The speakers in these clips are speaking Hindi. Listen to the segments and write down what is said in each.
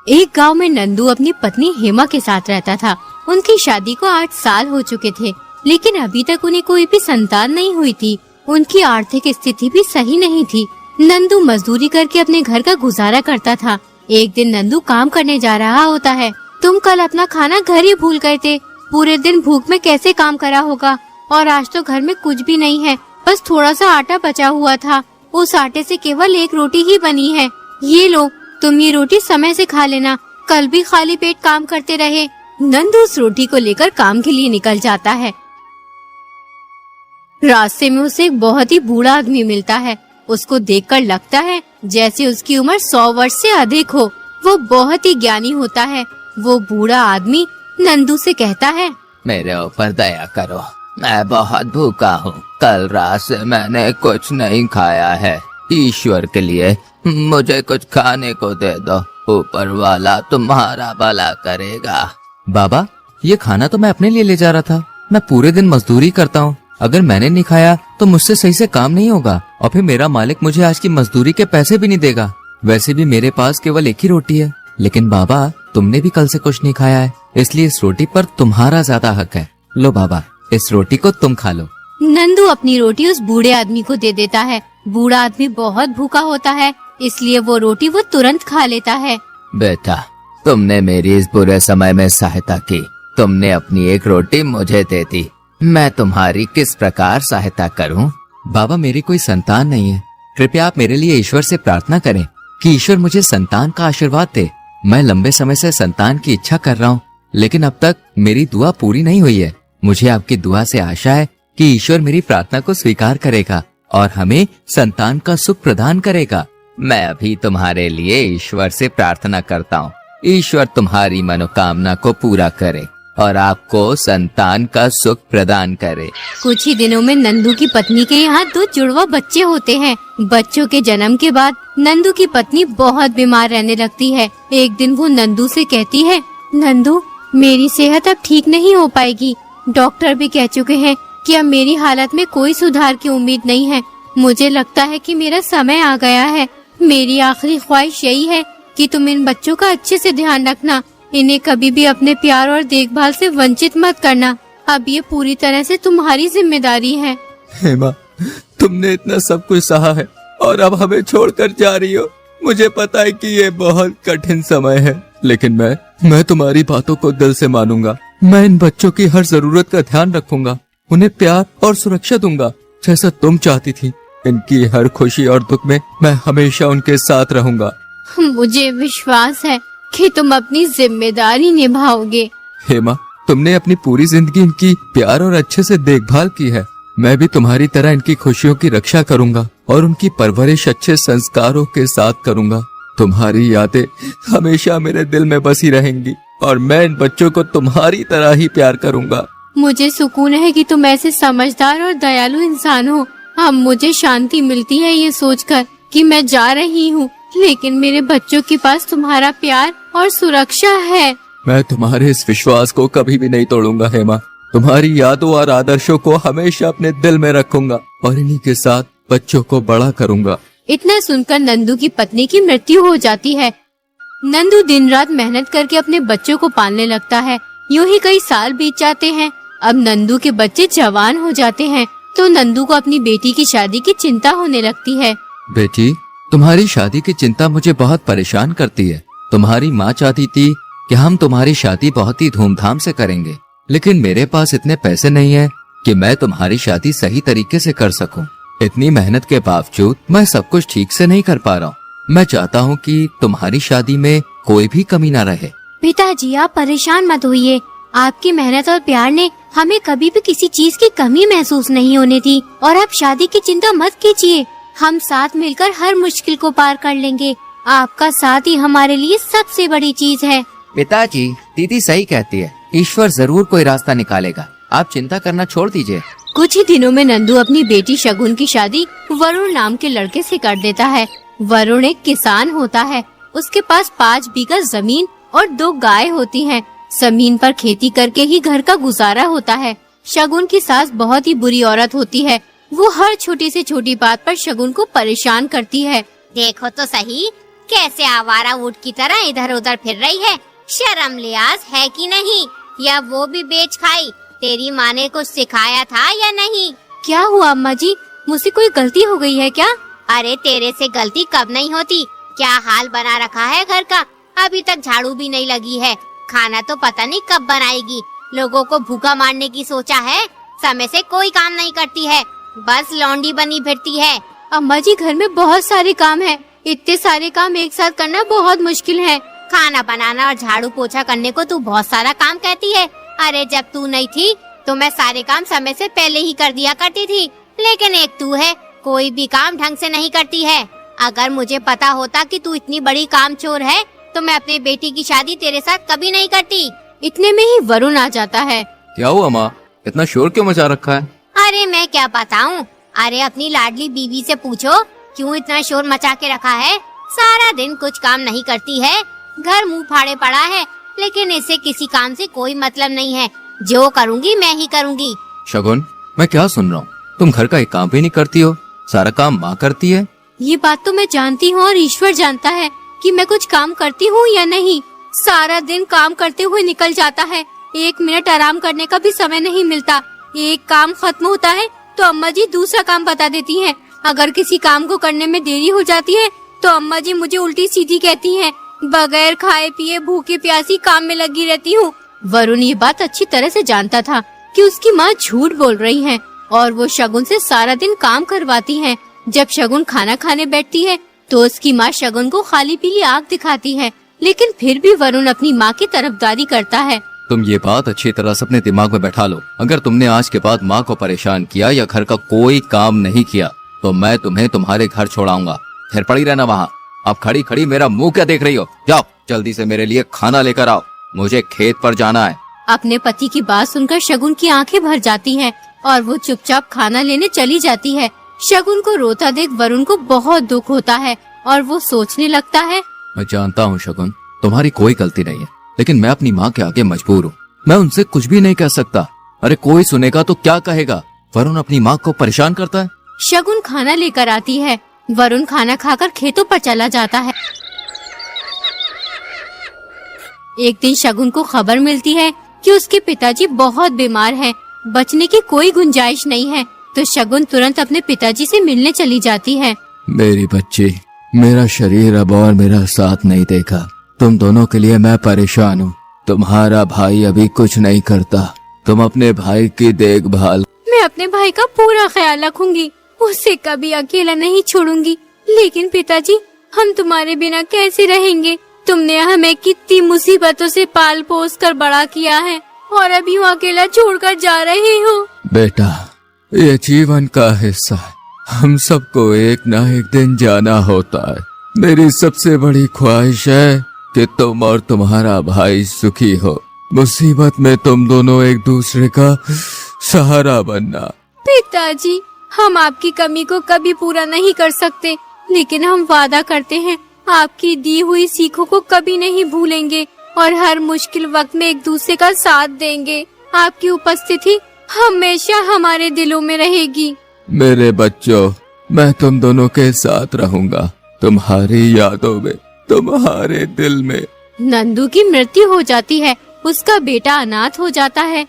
एक गांव में नंदू अपनी पत्नी हेमा के साथ रहता था। उनकी शादी को 8 साल हो चुके थे, लेकिन अभी तक उन्हें कोई भी संतान नहीं हुई थी। उनकी आर्थिक स्थिति भी सही नहीं थी। नंदू मजदूरी करके अपने घर का गुजारा करता था। एक दिन नंदू काम करने जा रहा होता है। तुम कल अपना खाना घर ही भूल गए थे। पूरे दिन भूख में कैसे काम करा होगा। और आज तो घर में कुछ भी नहीं है, बस थोड़ा सा आटा बचा हुआ था। उस आटे से केवल 1 रोटी ही बनी है। ये लो, तुम ये रोटी समय से खा लेना, कल भी खाली पेट काम करते रहे। नंदू उस रोटी को लेकर काम के लिए निकल जाता है। रास्ते में उसे एक बहुत ही बूढ़ा आदमी मिलता है। उसको देखकर लगता है जैसे उसकी उम्र 100 वर्ष से अधिक हो। वो बहुत ही ज्ञानी होता है। वो बूढ़ा आदमी नंदू से कहता है, मेरे ऊपर दया करो, मैं बहुत भूखा हूँ। कल रात से मैंने कुछ नहीं खाया है। ईश्वर के लिए मुझे कुछ खाने को दे दो, ऊपर वाला तुम्हारा भला करेगा। बाबा, ये खाना तो मैं अपने लिए ले जा रहा था। मैं पूरे दिन मजदूरी करता हूँ। अगर मैंने नहीं खाया तो मुझसे सही से काम नहीं होगा और फिर मेरा मालिक मुझे आज की मजदूरी के पैसे भी नहीं देगा। वैसे भी मेरे पास केवल 1 ही रोटी है। लेकिन बाबा, तुमने भी कल से कुछ नहीं खाया है, इसलिए इस रोटी पर तुम्हारा ज्यादा हक है। लो बाबा, इस रोटी को तुम खा लो। नंदू अपनी रोटी उस बूढ़े आदमी को दे देता है। बूढ़ा आदमी बहुत भूखा होता है, इसलिए वो रोटी वो तुरंत खा लेता है। बेटा, तुमने मेरी इस बुरे समय में सहायता की। तुमने अपनी 1 रोटी मुझे दे दी। मैं तुम्हारी किस प्रकार सहायता करूं? बाबा, मेरी कोई संतान नहीं है। कृपया आप मेरे लिए ईश्वर से प्रार्थना करें कि ईश्वर मुझे संतान का आशीर्वाद दे। मैं लंबे समय से संतान की इच्छा कर रहा हूँ, लेकिन अब तक मेरी दुआ पूरी नहीं हुई है। मुझे आपकी दुआ से आशा है कि ईश्वर मेरी प्रार्थना को स्वीकार करेगा और हमें संतान का सुख प्रदान करेगा। मैं अभी तुम्हारे लिए ईश्वर से प्रार्थना करता हूँ। ईश्वर तुम्हारी मनोकामना को पूरा करे और आपको संतान का सुख प्रदान करे। कुछ ही दिनों में नंदू की पत्नी के यहाँ 2 जुड़वा बच्चे होते हैं। बच्चों के जन्म के बाद नंदू की पत्नी बहुत बीमार रहने लगती है। एक दिन वो नंदू से कहती है, नंदू, मेरी सेहत अब ठीक नहीं हो पाएगी। डॉक्टर भी कह चुके हैं कि अब मेरी हालत में कोई सुधार की उम्मीद नहीं है। मुझे लगता है कि मेरा समय आ गया है। मेरी आखिरी ख्वाहिश यही है कि तुम इन बच्चों का अच्छे से ध्यान रखना। इन्हें कभी भी अपने प्यार और देखभाल से वंचित मत करना। अब ये पूरी तरह से तुम्हारी जिम्मेदारी है। हेमा, तुमने इतना सब कुछ सहा है और अब हमें छोड़कर जा रही हो। मुझे पता है कि ये बहुत कठिन समय है, लेकिन मैं तुम्हारी बातों को दिल से मानूंगा। मैं इन बच्चों की हर जरूरत का ध्यान रखूंगा, उन्हें प्यार और सुरक्षा दूंगा, जैसा तुम चाहती थी। इनकी हर खुशी और दुख में मैं हमेशा उनके साथ रहूंगा। मुझे विश्वास है कि तुम अपनी जिम्मेदारी निभाओगे। हेमा, तुमने अपनी पूरी जिंदगी इनकी प्यार और अच्छे से देखभाल की है। मैं भी तुम्हारी तरह इनकी खुशियों की रक्षा करूंगा और उनकी परवरिश अच्छे संस्कारों के साथ करूंगा। तुम्हारी यादें हमेशा मेरे दिल में बसी रहेंगी और मैं इन बच्चों को तुम्हारी तरह ही प्यार करूंगा। मुझे सुकून है कि तुम ऐसे समझदार और दयालु इंसान हो। अब मुझे शांति मिलती है ये सोचकर कि मैं जा रही हूँ, लेकिन मेरे बच्चों के पास तुम्हारा प्यार और सुरक्षा है। मैं तुम्हारे इस विश्वास को कभी भी नहीं तोड़ूंगा हेमा। तुम्हारी यादों और आदर्शों को हमेशा अपने दिल में रखूंगा और इन्हीं के साथ बच्चों को बड़ा करूंगा। इतना सुनकर नंदू की पत्नी की मृत्यु हो जाती है। नंदू दिन रात मेहनत करके अपने बच्चों को पालने लगता है। यूं ही कई साल बीत जाते हैं। अब नंदू के बच्चे जवान हो जाते हैं तो नंदू को अपनी बेटी की शादी की चिंता होने लगती है। बेटी, तुम्हारी शादी की चिंता मुझे बहुत परेशान करती है। तुम्हारी माँ चाहती थी कि हम तुम्हारी शादी बहुत ही धूमधाम से करेंगे, लेकिन मेरे पास इतने पैसे नहीं है कि मैं तुम्हारी शादी सही तरीके से कर सकूं। इतनी मेहनत के बावजूद मैं सब कुछ ठीक से नहीं कर पा रहा हूँ। मैं चाहता हूँ कि तुम्हारी शादी में कोई भी कमी ना रहे। पिताजी, आप परेशान मत होइए। आपकी मेहनत और प्यार ने हमें कभी भी किसी चीज की कमी महसूस नहीं होने दी और आप शादी की चिंता मत कीजिए। हम साथ मिलकर हर मुश्किल को पार कर लेंगे। आपका साथ ही हमारे लिए सबसे बड़ी चीज है। पिताजी, दीदी सही कहती है। ईश्वर जरूर कोई रास्ता निकालेगा। आप चिंता करना छोड़ दीजिए। कुछ ही दिनों में नंदू अपनी बेटी शगुन की शादी वरुण नाम के लड़के से कर देता है। वरुण एक किसान होता है। उसके पास 5 बीघा जमीन और 2 गाय होती हैं। जमीन पर खेती करके ही घर का गुजारा होता है। शगुन की सास बहुत ही बुरी औरत होती है। वो हर छोटी से छोटी बात पर शगुन को परेशान करती है। देखो तो सही, कैसे आवारा ऊँट की तरह इधर उधर फिर रही है। शर्म लिहाज है कि नहीं? या वो भी बेच खाई? तेरी माँ ने कुछ सिखाया था या नहीं? क्या हुआ अम्मा जी, मुझसे कोई गलती हो गई है क्या? अरे तेरे से गलती कब नहीं होती। क्या हाल बना रखा है घर का, अभी तक झाड़ू भी नहीं लगी है। खाना तो पता नहीं कब बनाएगी। लोगों को भूखा मारने की सोचा है। समय से कोई काम नहीं करती है, बस लौंडी बनी फिरती है। अम्मा जी घर में बहुत सारे काम हैं, इतने सारे काम एक साथ करना बहुत मुश्किल है। खाना बनाना और झाड़ू पोछा करने को तू बहुत सारा काम कहती है। अरे जब तू नहीं थी तो मैं सारे काम समय से पहले ही कर दिया करती थी, लेकिन एक तू है, कोई भी काम ढंग से नहीं करती है। अगर मुझे पता होता कि तू इतनी बड़ी कामचोर है तो मैं अपनी बेटी की शादी तेरे साथ कभी नहीं करती। इतने में ही वरुण आ जाता है। क्या हुआ माँ, इतना शोर क्यों मचा रखा है? अरे मैं क्या बताऊं। अरे अपनी लाडली बीवी से पूछो क्यों इतना शोर मचा के रखा है। सारा दिन कुछ काम नहीं करती है, घर मुंह फाड़े पड़ा है, लेकिन इसे किसी काम से कोई मतलब नहीं है। जो करूँगी मैं ही करूँगी। शगुन, मैं क्या सुन रहा हूँ? तुम घर का एक काम भी नहीं करती हो, सारा काम माँ करती है। ये बात तो मैं जानती हूँ और ईश्वर जानता है कि मैं कुछ काम करती हूँ या नहीं। सारा दिन काम करते हुए निकल जाता है, 1 मिनट आराम करने का भी समय नहीं मिलता। एक काम खत्म होता है तो अम्मा जी दूसरा काम बता देती हैं। अगर किसी काम को करने में देरी हो जाती है तो अम्मा जी मुझे उल्टी सीधी कहती हैं। बगैर खाए पिए भूखी प्यासी काम में लगी रहती हूँ। वरुण ये बात अच्छी तरह से जानता था कि उसकी माँ झूठ बोल रही है और वो शगुन से सारा दिन काम करवाती है। जब शगुन खाना खाने बैठती है तो उसकी माँ शगुन को खाली पीली आँख दिखाती है, लेकिन फिर भी वरुण अपनी माँ की तरफदारी करता है। तुम ये बात अच्छी तरह से अपने दिमाग में बैठा लो। अगर तुमने आज के बाद माँ को परेशान किया या घर का कोई काम नहीं किया तो मैं तुम्हें तुम्हारे घर छोड़ाऊंगा। फिर पड़ी रहना वहाँ। अब खड़ी खड़ी मेरा मुंह क्या देख रही हो? जाओ जल्दी से मेरे लिए खाना लेकर आओ, मुझे खेत पर जाना है। अपने पति की बात सुनकर शगुन की आंखें भर जाती हैं और वो चुपचाप खाना लेने चली जाती है। शगुन को रोता देख वरुण को बहुत दुख होता है और वो सोचने लगता है, मैं जानता हूँ शगुन, तुम्हारी कोई गलती नहीं है, लेकिन मैं अपनी माँ के आगे मजबूर हूँ। मैं उनसे कुछ भी नहीं कह सकता। अरे कोई सुनेगा तो क्या कहेगा? वरुण अपनी माँ को परेशान करता है। शगुन खाना लेकर आती है। वरुण खाना खाकर खेतों पर चला जाता है। एक दिन शगुन को खबर मिलती है कि उसके पिताजी बहुत बीमार हैं, बचने की कोई गुंजाइश नहीं है। तो शगुन तुरंत अपने पिताजी से मिलने चली जाती है। मेरी बच्ची, मेरा शरीर अब और मेरा साथ नहीं देगा। तुम दोनों के लिए मैं परेशान हूँ। तुम्हारा भाई अभी कुछ नहीं करता। तुम अपने भाई की देखभाल। मैं अपने भाई का पूरा ख्याल रखूंगी, उसे कभी अकेला नहीं छोड़ूंगी। लेकिन पिताजी, हम तुम्हारे बिना कैसे रहेंगे? तुमने हमें कितनी मुसीबतों से पाल पोस कर बड़ा किया है और अभी यूँ अकेला छोड़कर जा रहे हो। बेटा, ये जीवन का हिस्सा है। हम सबको एक ना एक दिन जाना होता है। मेरी सबसे बड़ी ख्वाहिश है कि तुम और तुम्हारा भाई सुखी हो। मुसीबत में तुम दोनों एक दूसरे का सहारा बनना। पिताजी, हम आपकी कमी को कभी पूरा नहीं कर सकते, लेकिन हम वादा करते हैं आपकी दी हुई सीखों को कभी नहीं भूलेंगे और हर मुश्किल वक्त में एक दूसरे का साथ देंगे। आपकी उपस्थिति हमेशा हमारे दिलों में रहेगी। मेरे बच्चों, मैं तुम दोनों के साथ रहूंगा, तुम्हारी यादों में, तुम्हारे दिल में। नंदू की मृत्यु हो जाती है, उसका बेटा अनाथ हो जाता है।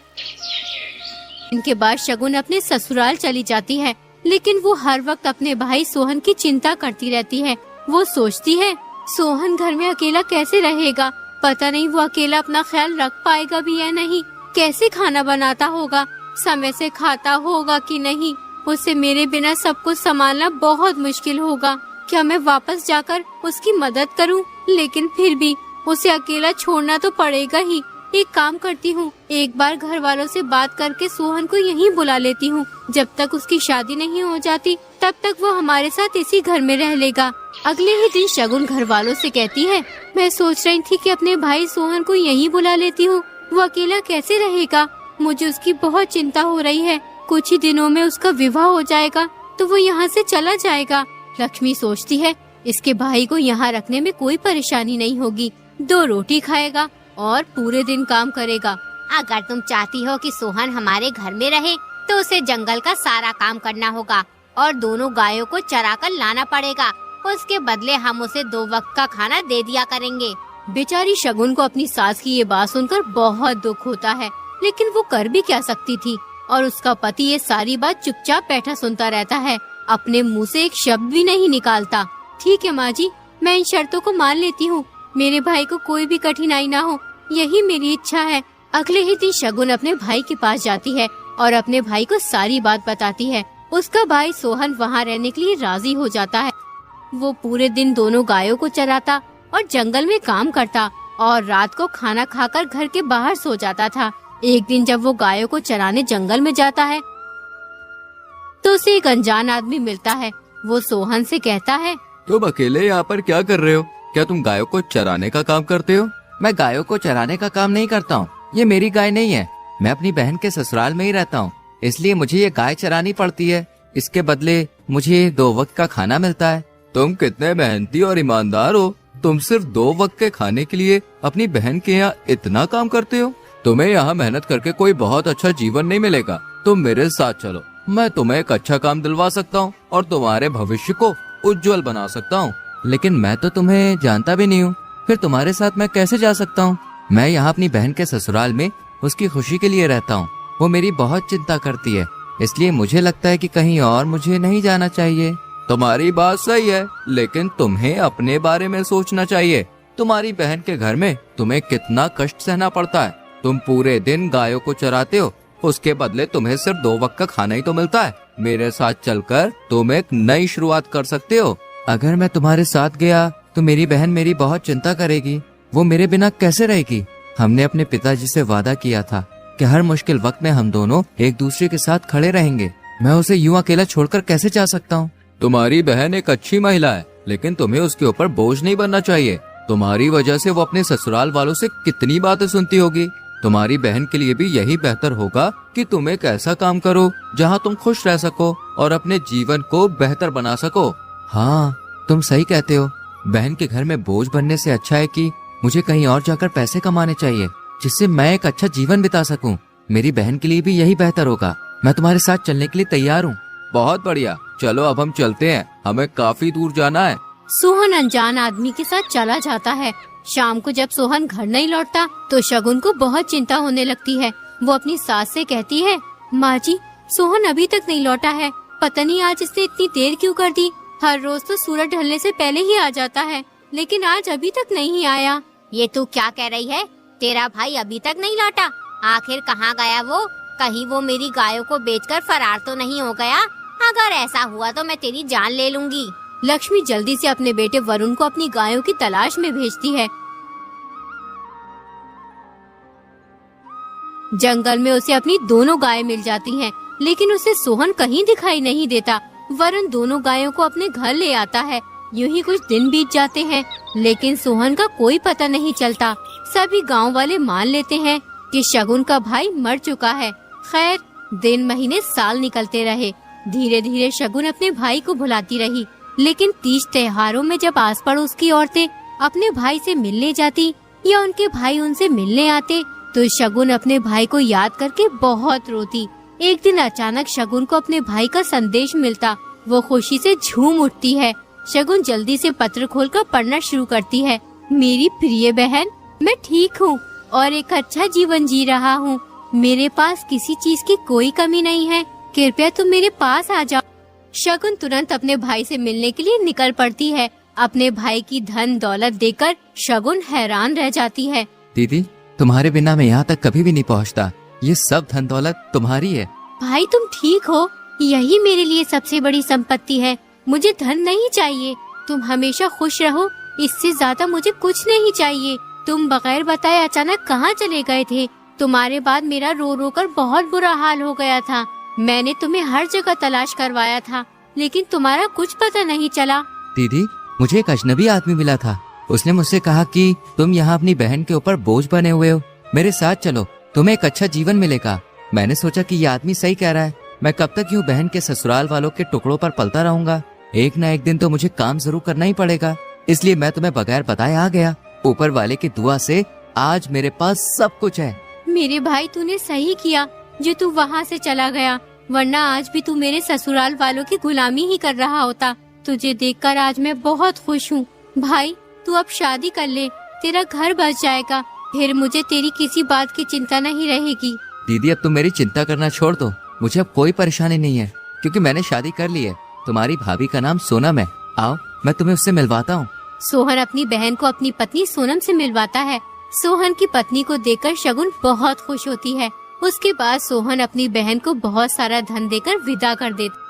इनके बाद शगुन अपने ससुराल चली जाती है, लेकिन वो हर वक्त अपने भाई सोहन की चिंता करती रहती है। वो सोचती है, सोहन घर में अकेला कैसे रहेगा? पता नहीं वो अकेला अपना ख्याल रख पाएगा भी या नहीं। कैसे खाना बनाता होगा, समय से खाता होगा कि नहीं? उसे मेरे बिना सब कुछ संभालना बहुत मुश्किल होगा। क्या मैं वापस जाकर उसकी मदद करूं? लेकिन फिर भी उसे अकेला छोड़ना तो पड़ेगा ही। एक काम करती हूँ, एक बार घर वालों से बात करके सोहन को यहीं बुला लेती हूँ। जब तक उसकी शादी नहीं हो जाती तब तक वो हमारे साथ इसी घर में रह लेगा। अगले ही दिन शगुन घर वालों से कहती है, मैं सोच रही थी कि अपने भाई सोहन को यहीं बुला लेती हूँ, वो अकेला कैसे रहेगा? मुझे उसकी बहुत चिंता हो रही है। कुछ ही दिनों में उसका विवाह हो जाएगा तो वो यहाँ से चला जाएगा। लक्ष्मी सोचती है, इसके भाई को यहाँ रखने में कोई परेशानी नहीं होगी। 2 रोटी खाएगा और पूरे दिन काम करेगा। अगर तुम चाहती हो कि सोहन हमारे घर में रहे तो उसे जंगल का सारा काम करना होगा और दोनों गायों को चरा कर लाना पड़ेगा। उसके बदले हम उसे 2 वक्त का खाना दे दिया करेंगे। बेचारी शगुन को अपनी सास की ये बात सुनकर बहुत दुख होता है, लेकिन वो कर भी क्या सकती थी। और उसका पति ये सारी बात चुपचाप बैठा सुनता रहता है, अपने मुंह से एक शब्द भी नहीं निकालता। ठीक है माँ जी, मैं इन शर्तों को मान लेती हूँ। मेरे भाई को कोई भी कठिनाई ना हो, यही मेरी इच्छा है। अगले ही दिन शगुन अपने भाई के पास जाती है और अपने भाई को सारी बात बताती है। उसका भाई सोहन वहाँ रहने के लिए राजी हो जाता है। वो पूरे दिन दोनों गायों को चराता और जंगल में काम करता और रात को खाना खाकर घर के बाहर सो जाता था। एक दिन जब वो गायों को चराने जंगल में जाता है तो उसे एक अनजान आदमी मिलता है। वो सोहन से कहता है, तुम अकेले यहाँ पर क्या कर रहे हो? क्या तुम गायों को चराने का काम करते हो? मैं गायों को चराने का काम नहीं करता हूँ, ये मेरी गाय नहीं है। मैं अपनी बहन के ससुराल में ही रहता हूँ, इसलिए मुझे ये गाय चरानी पड़ती है। इसके बदले मुझे 2 वक्त का खाना मिलता है। तुम कितने मेहनती और ईमानदार हो। तुम सिर्फ 2 वक्त के खाने के लिए अपनी बहन के यहाँ इतना काम करते हो। तुम्हें यहाँ मेहनत करके कोई बहुत अच्छा जीवन नहीं मिलेगा। तुम मेरे साथ चलो, मैं तुम्हें एक अच्छा काम दिलवा सकता हूँ और तुम्हारे भविष्य को उज्जवल बना सकता हूँ। लेकिन मैं तो तुम्हें जानता भी नहीं हूँ, फिर तुम्हारे साथ मैं कैसे जा सकता हूँ? मैं यहाँ अपनी बहन के ससुराल में उसकी खुशी के लिए रहता हूँ। वो मेरी बहुत चिंता करती है, इसलिए मुझे लगता है कि कहीं और मुझे नहीं जाना चाहिए। तुम्हारी बात सही है, लेकिन तुम्हें अपने बारे में सोचना चाहिए। तुम्हारी बहन के घर में तुम्हें कितना कष्ट सहना पड़ता है। तुम पूरे दिन गायों को चराते हो, उसके बदले तुम्हें सिर्फ 2 वक्त का खाना ही तो मिलता है। मेरे साथ चलकर तुम एक नई शुरुआत कर सकते हो। अगर मैं तुम्हारे साथ गया तो मेरी बहन मेरी बहुत चिंता करेगी। वो मेरे बिना कैसे रहेगी? हमने अपने पिताजी से वादा किया था कि हर मुश्किल वक्त में हम दोनों एक दूसरे के साथ खड़े रहेंगे। मैं उसे यूं अकेला छोड़कर कैसे जा सकता हूँ? तुम्हारी बहन एक अच्छी महिला है, लेकिन तुम्हें उसके ऊपर बोझ नहीं बनना चाहिए। तुम्हारी वजह से वो अपने ससुराल वालों से कितनी बातें सुनती होगी। तुम्हारी बहन के लिए भी यही बेहतर होगा कि तुम एक ऐसा काम करो जहाँ तुम खुश रह सको और अपने जीवन को बेहतर बना सको। हाँ, तुम सही कहते हो। बहन के घर में बोझ बनने से अच्छा है कि मुझे कहीं और जाकर पैसे कमाने चाहिए, जिससे मैं एक अच्छा जीवन बिता सकूं। मेरी बहन के लिए भी यही बेहतर होगा। मैं तुम्हारे साथ चलने के लिए तैयार हूँ। बहुत बढ़िया, चलो अब हम चलते हैं, हमें काफी दूर जाना है। सोहन अनजान आदमी के साथ चला जाता है। शाम को जब सोहन घर नहीं लौटता तो शगुन को बहुत चिंता होने लगती है। वो अपनी सास से कहती है, माँ जी, सोहन अभी तक नहीं लौटा है। पता नहीं आज इसने इतनी देर क्यों कर दी। हर रोज तो सूरज ढलने से पहले ही आ जाता है, लेकिन आज अभी तक नहीं आया। ये तू क्या कह रही है? तेरा भाई अभी तक नहीं लौटा? आखिर कहाँ गया वो? कहीं वो मेरी गायों को बेचकर फरार तो नहीं हो गया? अगर ऐसा हुआ तो मैं तेरी जान ले लूंगी। लक्ष्मी जल्दी से अपने बेटे वरुण को अपनी गायों की तलाश में भेजती है। जंगल में उसे अपनी दोनों गायें मिल जाती हैं, लेकिन उसे सोहन कहीं दिखाई नहीं देता। वरुण दोनों गायों को अपने घर ले आता है। यूं ही कुछ दिन बीत जाते हैं, लेकिन सोहन का कोई पता नहीं चलता। सभी गांव वाले मान लेते हैं कि शगुन का भाई मर चुका है। खैर, दिन महीने साल निकलते रहे। धीरे धीरे शगुन अपने भाई को भुलाती रही, लेकिन तीज त्योहारों में जब आस पड़ोस की औरतें अपने भाई से मिलने जाती या उनके भाई उनसे मिलने आते तो शगुन अपने भाई को याद करके बहुत रोती। एक दिन अचानक शगुन को अपने भाई का संदेश मिलता। वो खुशी से झूम उठती है। शगुन जल्दी से पत्र खोलकर पढ़ना शुरू करती है। मेरी प्रिय बहन, मैं ठीक हूँ और एक अच्छा जीवन जी रहा हूँ। मेरे पास किसी चीज की कोई कमी नहीं है। कृपया तुम मेरे पास आ जाओ। शगुन तुरंत अपने भाई से मिलने के लिए निकल पड़ती है। अपने भाई की धन दौलत देखकर शगुन हैरान रह जाती है। दीदी, तुम्हारे बिना मैं यहाँ तक कभी भी नहीं पहुँचता। ये सब धन दौलत तुम्हारी है। भाई, तुम ठीक हो? यही मेरे लिए सबसे बड़ी संपत्ति है। मुझे धन नहीं चाहिए। तुम हमेशा खुश रहो, इससे ज्यादा मुझे कुछ नहीं चाहिए। तुम बगैर बताए अचानक कहाँ चले गए थे? तुम्हारे बाद मेरा रो रो कर बहुत बुरा हाल हो गया था। मैंने तुम्हें हर जगह तलाश करवाया था, लेकिन तुम्हारा कुछ पता नहीं चला। दीदी, मुझे एक अजनबी आदमी मिला था। उसने मुझसे कहा कि तुम यहाँ अपनी बहन के ऊपर बोझ बने हुए हो, मेरे साथ चलो, तुम्हें एक अच्छा जीवन मिलेगा। मैंने सोचा कि ये आदमी सही कह रहा है। मैं कब तक यूँ बहन के ससुराल वालों के टुकड़ों पर पलता रहूंगा? एक न एक दिन तो मुझे काम जरूर करना ही पड़ेगा। इसलिए मैं तुम्हें बगैर बताए आ गया। ऊपर वाले की दुआ से आज मेरे पास सब कुछ है। मेरे भाई, तूने सही किया जो तू वहाँ से चला गया, वरना आज भी तू मेरे ससुराल वालों की गुलामी ही कर रहा होता। तुझे देखकर आज मैं बहुत खुश हूँ। भाई तू अब शादी कर ले, तेरा घर बस जाएगा, फिर मुझे तेरी किसी बात की चिंता नहीं रहेगी। दीदी अब तुम मेरी चिंता करना छोड़ दो, मुझे अब कोई परेशानी नहीं है क्योंकि मैंने शादी कर ली है। तुम्हारी भाभी का नाम सोनम है, आओ मैं तुम्हें उससे मिलवाता हूँ। सोहन अपनी बहन को अपनी पत्नी सोनम से मिलवाता है। सोहन की पत्नी को देखकर शगुन बहुत खुश होती है। उसके बाद सोहन अपनी बहन को बहुत सारा धन देकर विदा कर देता